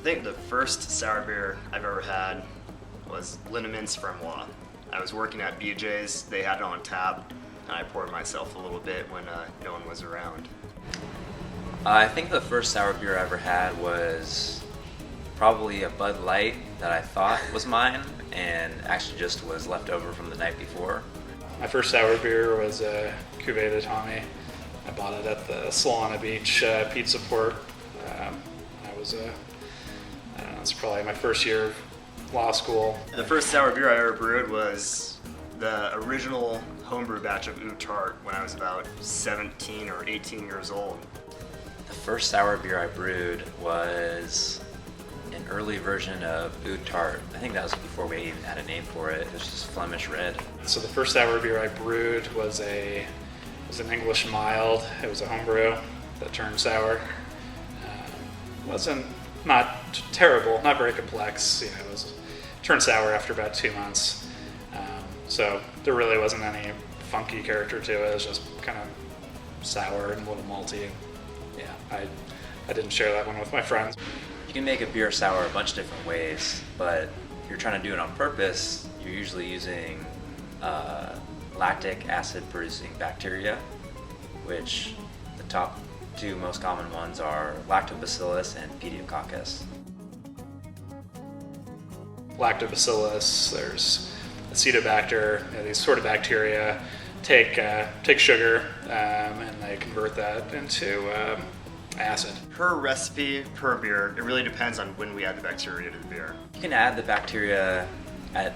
think the first sour beer I've ever had was Linneman's Fremois. I was working at BJ's, they had it on tap, and I poured myself a little bit when no one was around. I think the first sour beer I ever had was probably a Bud Light that I thought was mine and actually just was left over from the night before. My first sour beer was a Cuvée de Tommy. I bought it at the Solana Beach Pizza Port. I was I don't know, it's probably my first year of law school. The first sour beer I ever brewed was the original homebrew batch of Oud Tart when I was about 17 or 18 years old. The first sour beer I brewed was an early version of Oud Tart. I think that was before we even had a name for it. It was just Flemish Red. So the first sour beer I brewed was an English mild. It was a homebrew that turned sour. Wasn't not terrible, not very complex. You know, it was turned sour after about 2 months. So there really wasn't any funky character to it. It was just kind of sour and a little malty. Yeah, I didn't share that one with my friends. You can make a beer sour a bunch of different ways, but if you're trying to do it on purpose, you're usually using lactic acid producing bacteria, which the top two most common ones are lactobacillus and pediococcus. Lactobacillus, there's acetobacter, these sort of bacteria take sugar and they convert that into acid. Per recipe, per beer, it really depends on when we add the bacteria to the beer. You can add the bacteria at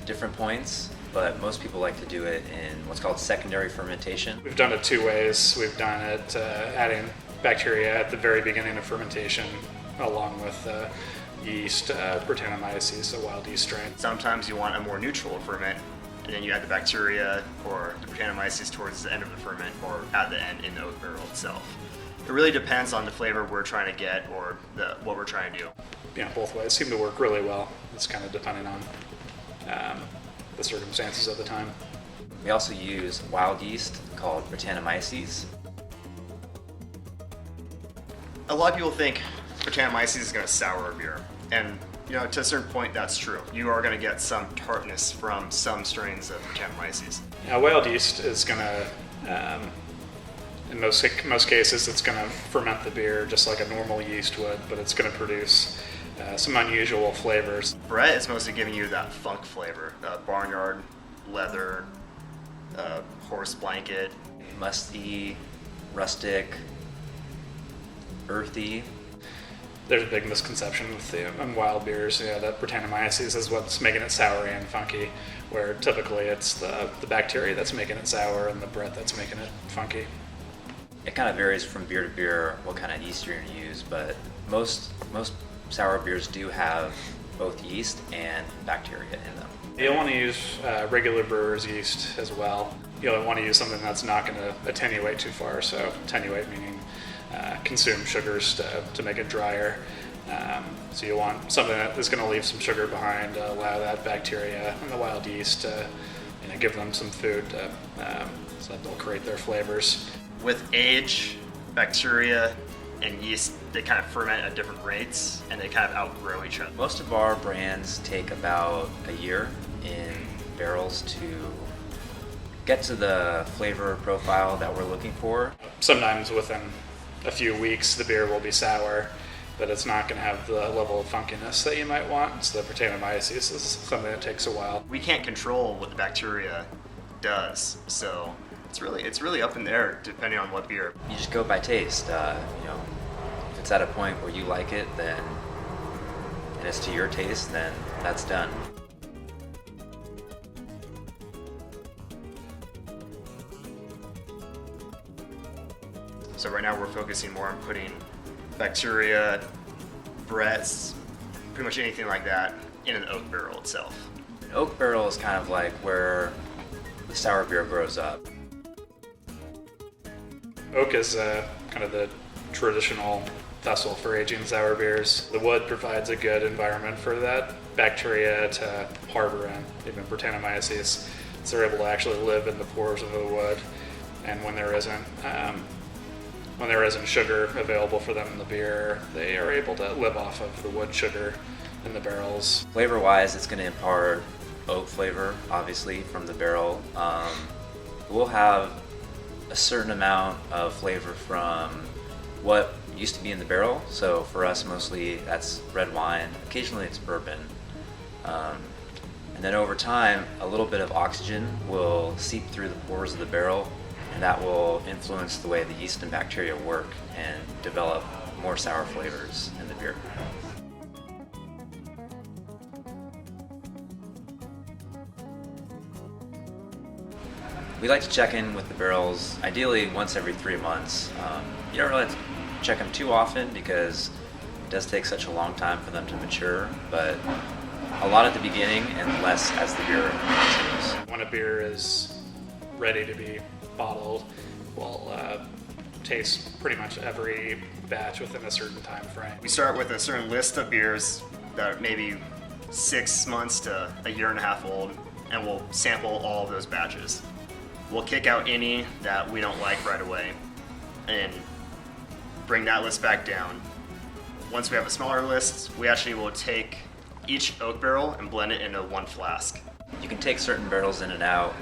different points, but most people like to do it in what's called secondary fermentation. We've done it two ways. We've done it adding bacteria at the very beginning of fermentation along with yeast, Brettanomyces, a wild yeast strain. Sometimes you want a more neutral ferment, and then you add the bacteria or the Brettanomyces towards the end of the ferment or at the end in the oak barrel itself. It really depends on the flavor we're trying to get or what we're trying to do. You know, both ways seem to work really well. It's kind of depending on the circumstances of the time. We also use wild yeast called Brettanomyces. A lot of people think Brettanomyces is going to sour a beer, and you know, to a certain point that's true. You are going to get some tartness from some strains of Brettanomyces. Now, wild yeast is going to, in most cases, it's going to ferment the beer just like a normal yeast would, but it's going to produce some unusual flavors. Brett is mostly giving you that funk flavor, barnyard, leather, horse blanket. Musty, rustic, earthy. There's a big misconception with the wild beers, that Brettanomyces is what's making it sour and funky, where typically it's the bacteria that's making it sour and the Brett that's making it funky. It kind of varies from beer to beer what kind of yeast you're going to use, but most sour beers do have both yeast and bacteria in them. You'll want to use regular brewer's yeast as well. You'll want to use something that's not going to attenuate too far, so attenuate meaning consume sugars to make it drier. So you want something that is going to leave some sugar behind, allow that bacteria and the wild yeast to give them some food so that they'll create their flavors. With age, bacteria and yeast, they kind of ferment at different rates and they kind of outgrow each other. Most of our brands take about a year in barrels to get to the flavor profile that we're looking for. Sometimes within a few weeks the beer will be sour, but it's not going to have the level of funkiness that you might want. So the Brettanomyces is something that takes a while. We can't control what the bacteria does, so it's really up in there depending on what beer. You just go by taste. If it's at a point where you like it, then and it's to your taste, then that's done. So right now we're focusing more on putting bacteria, Bretts, pretty much anything like that in an oak barrel itself. An oak barrel is kind of like where the sour beer grows up. Oak is kind of the traditional vessel for aging sour beers. The wood provides a good environment for that bacteria to harbor in, even Brettanomyces. So they're able to actually live in the pores of the wood. And when there isn't when there isn't sugar available for them in the beer, they are able to live off of the wood sugar in the barrels. Flavor-wise, it's going to impart oak flavor, obviously, from the barrel. We'll have a certain amount of flavor from what used to be in the barrel. So for us, mostly that's red wine. Occasionally it's bourbon. And then over time, a little bit of oxygen will seep through the pores of the barrel, and that will influence the way the yeast and bacteria work and develop more sour flavors in the beer. We like to check in with the barrels ideally once every 3 months. You don't really have to check them too often because it does take such a long time for them to mature, but a lot at the beginning and less as the beer continues. When a beer is ready to be bottled, we'll taste pretty much every batch within a certain time frame. We start with a certain list of beers that are maybe 6 months to a year and a half old, and we'll sample all of those batches. We'll kick out any that we don't like right away and bring that list back down. Once we have a smaller list, we actually will take each oak barrel and blend it into one flask. You can take certain barrels in and out,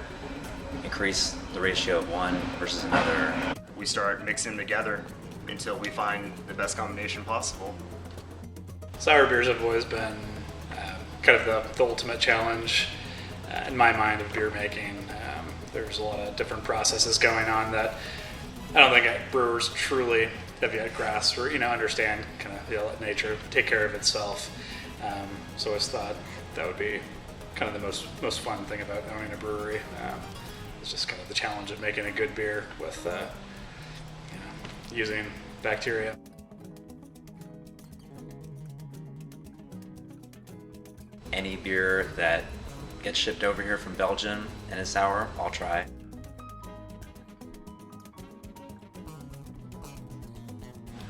increase the ratio of one versus another. We start mixing them together until we find the best combination possible. Sour beers have always been kind of the ultimate challenge in my mind of beer making. There's a lot of different processes going on that I don't think brewers truly have yet grasped or understand. Kind of let nature take care of itself. So I always thought that would be kind of the most fun thing about owning a brewery. It's just kind of the challenge of making a good beer with using bacteria. Any beer that gets shipped over here from Belgium and is sour, I'll try.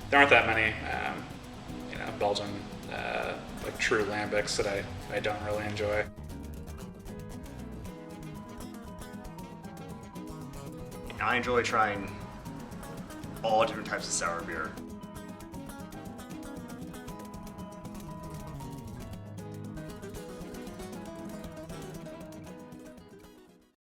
There aren't that many, Belgian like true lambics that I don't really enjoy. I enjoy trying all different types of sour beer.